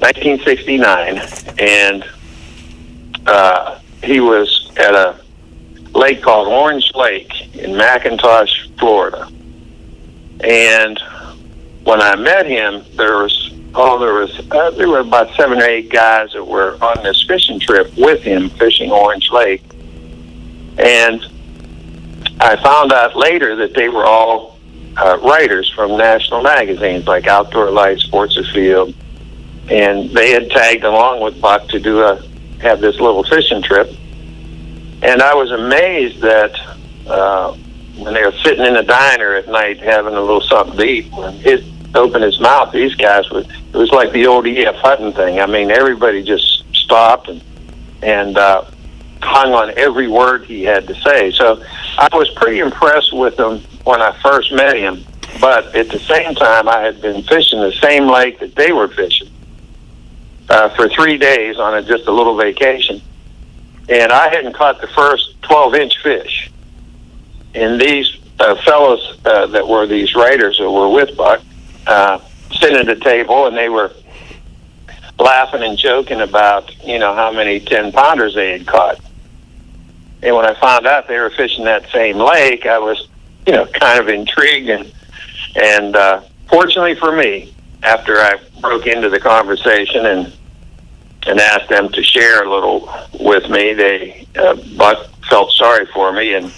1969, and he was at a lake called Orange Lake in McIntosh, Florida. And when I met him, there were about 7 or 8 guys that were on this fishing trip with him, fishing Orange Lake. And I found out later that they were all writers from national magazines like Outdoor Life, Sports Afield, and they had tagged along with Buck to have this little fishing trip. And I was amazed that when they were sitting in the diner at night having a little something to eat, when he opened his mouth, these guys it was like the old E.F. Hutton thing. I mean, everybody just stopped and hung on every word he had to say. So I was pretty impressed with him when I first met him, but at the same time, I had been fishing the same lake that they were fishing for 3 days on just a little vacation, and I hadn't caught the first 12-inch fish. And these fellows that were these writers that were with Buck sitting at the table, and they were laughing and joking about, how many 10-pounders they had caught. And when I found out they were fishing that same lake, I was, kind of intrigued. And fortunately for me, after I broke into the conversation and asked them to share a little with me, Buck felt sorry for me and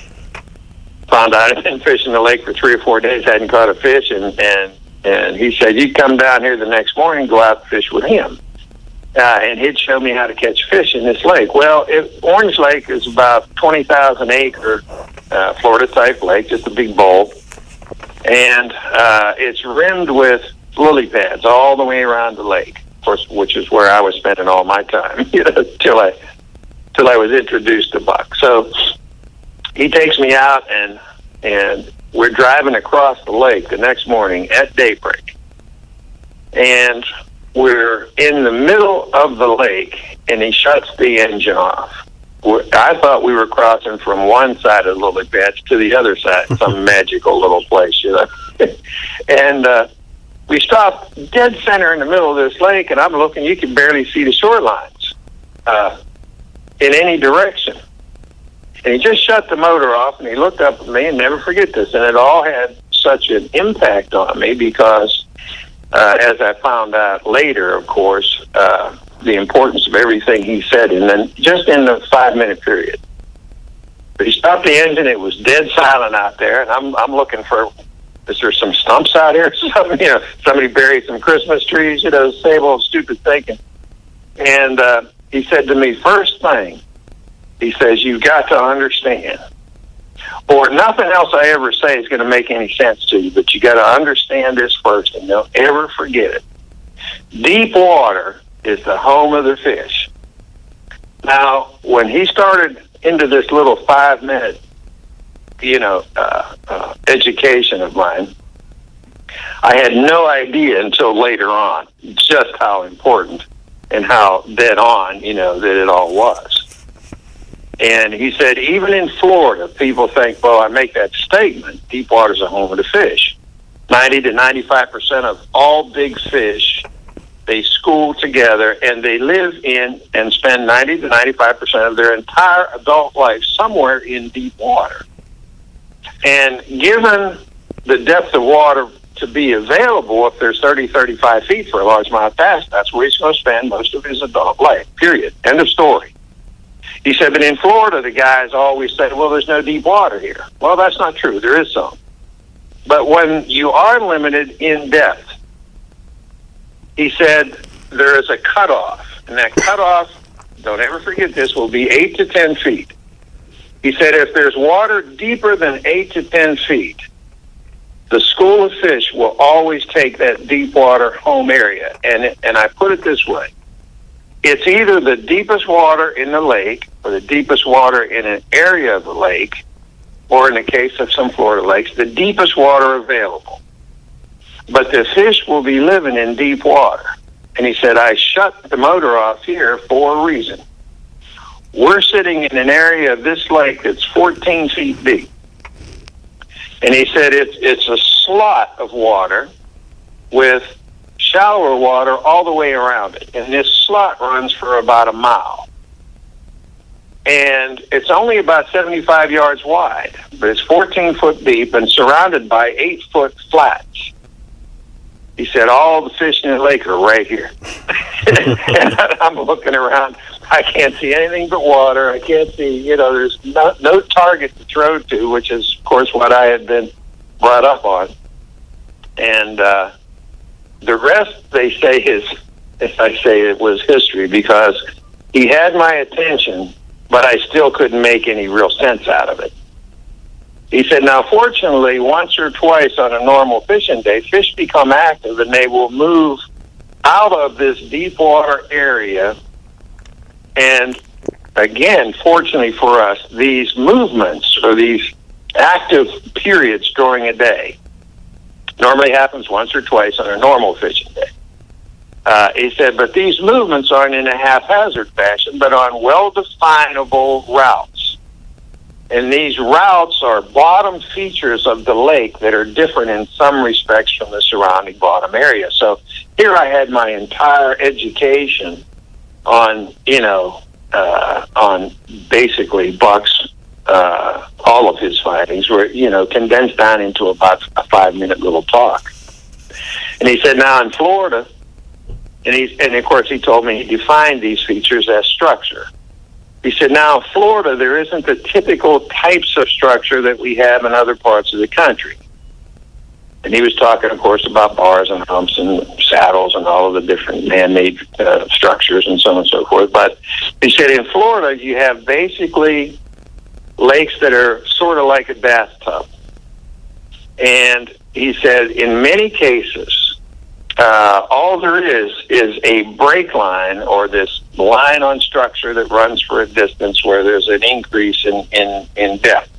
found out I'd been fishing the lake for 3 or 4 days, hadn't caught a fish, and he said, "You come down here the next morning, go out and fish with him." And he'd show me how to catch fish in this lake. Well, Orange Lake is about 20,000 acre Florida type lake, just a big bowl. And it's rimmed with lily pads all the way around the lake, of course, which is where I was spending all my time, till I was introduced to Buck. So he takes me out, and we're driving across the lake the next morning at daybreak. And we're in the middle of the lake, and he shuts the engine off. I thought we were crossing from one side of the lily pads to the other side, some magical little place, And we stopped dead center in the middle of this lake, and I'm looking, you can barely see the shorelines in any direction. And he just shut the motor off, and he looked up at me, and never forget this, and it all had such an impact on me because as I found out later, of course, the importance of everything he said, and then just in the 5-minute period. But he stopped the engine. It was dead silent out there, and I'm looking for, is there some stumps out here? Somebody buried some Christmas trees, same old stupid thinking. And he said to me, first thing, he says, "You've got to understand, or nothing else I ever say is going to make any sense to you, but you got to understand this first, and don't ever forget it. Deep water is the home of the fish." Now, when he started into this little 5-minute, education of mine, I had no idea until later on just how important and how dead on, that it all was. And he said, even in Florida, people think, well, I make that statement, deep water's a home of the fish. 90 to 95% of all big fish, they school together, and they live in and spend 90 to 95% of their entire adult life somewhere in deep water. And given the depth of water to be available, if there's 30, 35 feet for a large amount past, that's where he's going to spend most of his adult life, period. End of story. He said, but in Florida, the guys always say, well, there's no deep water here. Well, that's not true. There is some. But when you are limited in depth, he said, there is a cutoff. And that cutoff, don't ever forget this, will be 8 to 10 feet. He said, if there's water deeper than 8 to 10 feet, the school of fish will always take that deep water home area. And I put it this way. It's either the deepest water in the lake or the deepest water in an area of the lake, or in the case of some Florida lakes, the deepest water available. But the fish will be living in deep water. And he said, I shut the motor off here for a reason. We're sitting in an area of this lake that's 14 feet deep. And he said, it's a slot of water with shallower water all the way around it. And this slot runs for about a mile. And it's only about 75 yards wide, but it's 14 foot deep and surrounded by 8 foot flats. He said, all the fish in the lake are right here. And I'm looking around. I can't see anything but water. I can't see, there's no target to throw to, which is, of course, what I had been brought up on. And the rest, they say, it was history, because he had my attention, but I still couldn't make any real sense out of it. He said, now, fortunately, once or twice on a normal fishing day, fish become active and they will move out of this deep water area. And again, fortunately for us, these movements or these active periods during a day normally happens once or twice on a normal fishing day. He said, but these movements aren't in a haphazard fashion, but on well-definable routes. And these routes are bottom features of the lake that are different in some respects from the surrounding bottom area. So here I had my entire education on, on basically Buck's, all of his findings were, condensed down into about a 5-minute little talk. And he said, now in Florida, and of course he told me he defined these features as structure. He said, now in Florida, there isn't the typical types of structure that we have in other parts of the country. And he was talking, of course, about bars and humps and saddles and all of the different man-made structures and so on and so forth. But he said in Florida, you have basically lakes that are sort of like a bathtub. And he said, in many cases, all there is a break line, or this line on structure that runs for a distance where there's an increase in depth.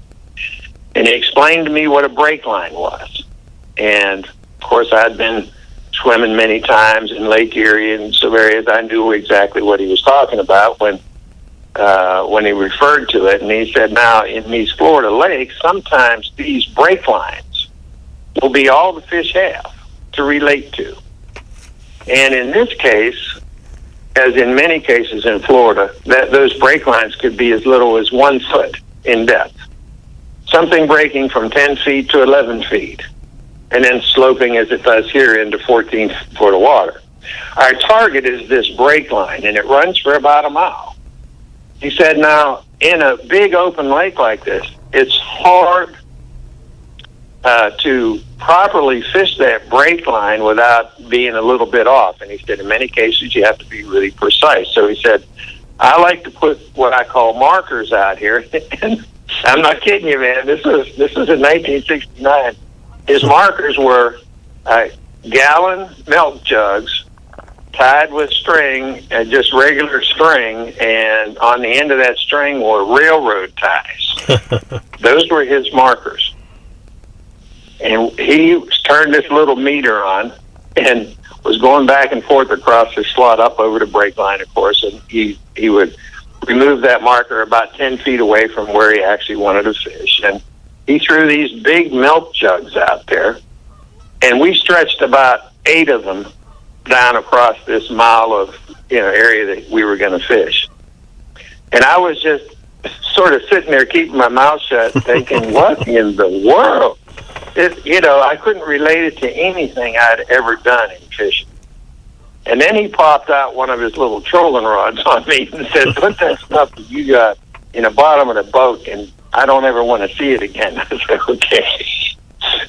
And he explained to me what a break line was. And, of course, I'd been swimming many times in Lake Erie and some areas. I knew exactly what he was talking about when he referred to it. And he said, now, in these Florida lakes, sometimes these break lines will be all the fish have to relate to. And in this case, as in many cases in Florida, those break lines could be as little as 1 foot in depth. Something breaking from 10 feet to 11 feet, and then sloping as it does here into 14 foot of water. Our target is this break line, and it runs for about a mile. He said, now, in a big open lake like this, it's hard to properly fish that break line without being a little bit off. And he said, in many cases, you have to be really precise. So he said, I like to put what I call markers out here. And I'm not kidding you, man. This was in 1969. His markers were gallon milk jugs tied with string, and just regular string, and on the end of that string were railroad ties. Those were his markers. And he turned this little meter on and was going back and forth across the slot up over the break line, of course, and he would remove that marker about 10 feet away from where he actually wanted to fish. And he threw these big milk jugs out there, and we stretched about 8 of them down across this mile of area that we were going to fish. And I was just sort of sitting there keeping my mouth shut thinking, what in the world? I couldn't relate it to anything I'd ever done in fishing. And then he popped out one of his little trolling rods on me and said, put that stuff that you got in the bottom of the boat, and I don't ever want to see it again. I said, okay.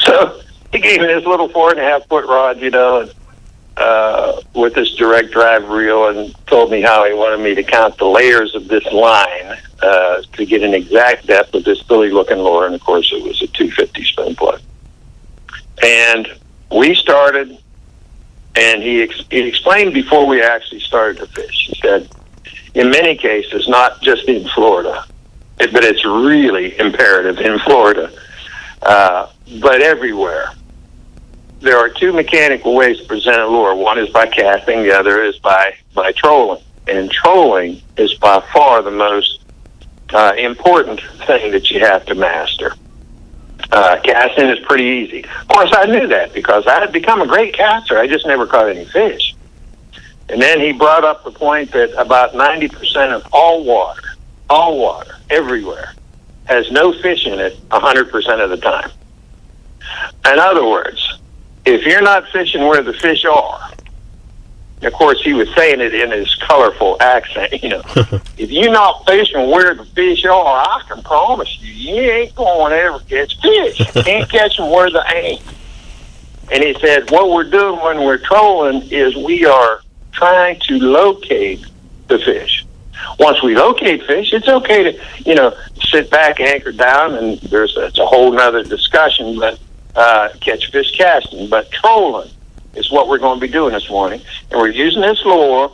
So he gave me this little 4.5 foot rod, with this direct drive reel, and told me how he wanted me to count the layers of this line to get an exact depth of this silly looking lure. And of course it was a 250 spin plug. And we started, and he explained before we actually started to fish. He said, in many cases, not just in Florida, but it's really imperative in Florida, but everywhere, there are 2 mechanical ways to present a lure. One is by casting, the other is by trolling. And trolling is by far the most important thing that you have to master. Casting is pretty easy. Of course, I knew that because I had become a great caster. I just never caught any fish. And then he brought up the point that about 90% of all water, everywhere, has no fish in it 100% of the time. In other words, if you're not fishing where the fish are, of course, he was saying it in his colorful accent, if you're not fishing where the fish are, I can promise you ain't going to ever catch fish. You can't catch them where they ain't. And he said, what we're doing when we're trolling is we are trying to locate the fish. Once we locate fish, it's okay to, sit back, anchor down, and it's a whole nother discussion, but catch fish casting. But trolling is what we're going to be doing this morning. And we're using this lure,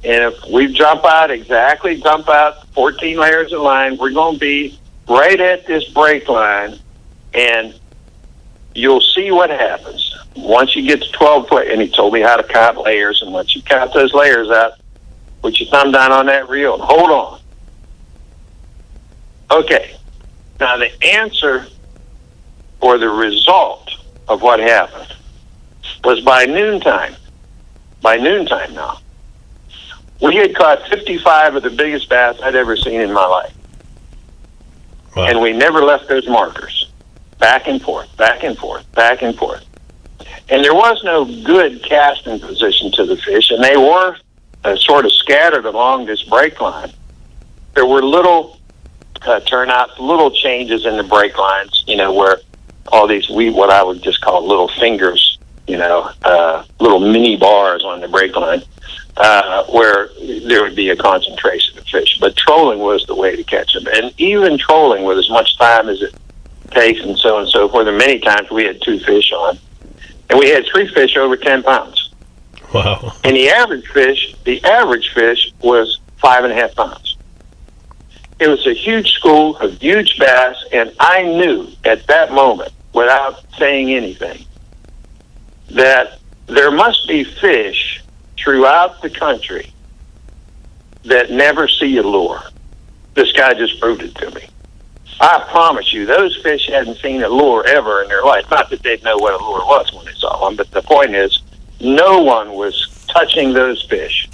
and if we dump out 14 layers of line, we're going to be right at this break line, and you'll see what happens. Once you get to 12 and he told me how to count layers, and once you count those layers out, put your thumb down on that reel and hold on. Okay. Now the answer or the result of what happened was by noontime now, we had caught 55 of the biggest bass I'd ever seen in my life. Wow. And we never left those markers. Back and forth, back and forth, back and forth. And there was no good casting position to the fish, and they were sort of scattered along this break line. There were little little changes in the break lines, where all these, what I would just call little fingers, little mini bars on the break line, where there would be a concentration of fish. But trolling was the way to catch them. And even trolling with as much time as it takes and so forth, and many times we had 2 fish on. And we had 3 fish over 10 pounds. Wow. And the average fish was 5.5 pounds. It was a huge school of huge bass, and I knew at that moment, without saying anything, that there must be fish throughout the country that never see a lure. This guy just proved it to me. I promise you, those fish hadn't seen a lure ever in their life. Not that they'd know what a lure was when they saw one, but the point is, no one was touching those fish.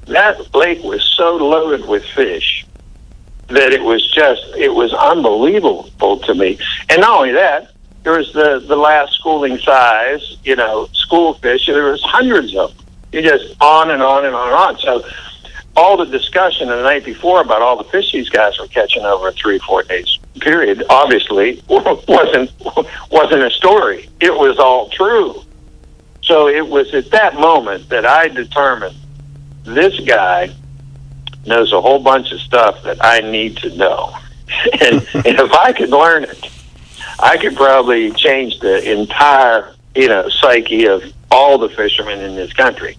That lake was so loaded with fish that it was unbelievable to me. And not only that, there was the last schooling size, school fish. There was hundreds of them. You just on and on and on and on. So all the discussion the night before about all the fish these guys were catching over a 3-4 days period obviously wasn't a story. It was all true. So it was at that moment that I determined this guy knows a whole bunch of stuff that I need to know. And if I could learn it, I could probably change the entire, psyche of all the fishermen in this country.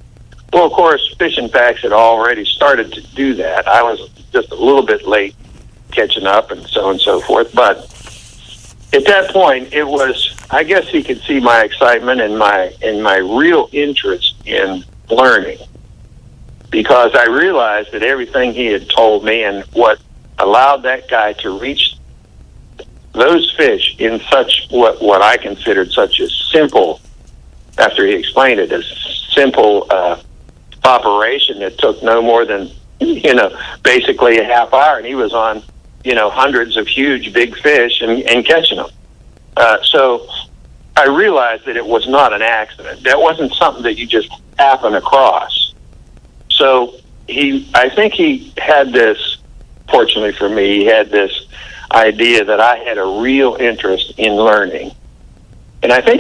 Well, of course, Fishing Facts had already started to do that. I was just a little bit late catching up and so forth. But at that point, it was, I guess he could see my excitement and my real interest in learning. Because I realized that everything he had told me and what allowed that guy to reach those fish in such what I considered such a simple, after he explained it, a simple operation that took no more than, basically a half hour, and he was on, hundreds of huge big fish and catching them. So I realized that it was not an accident. That wasn't something that you just happen across. So I think he had this, fortunately for me, he had this idea that I had a real interest in learning. And I think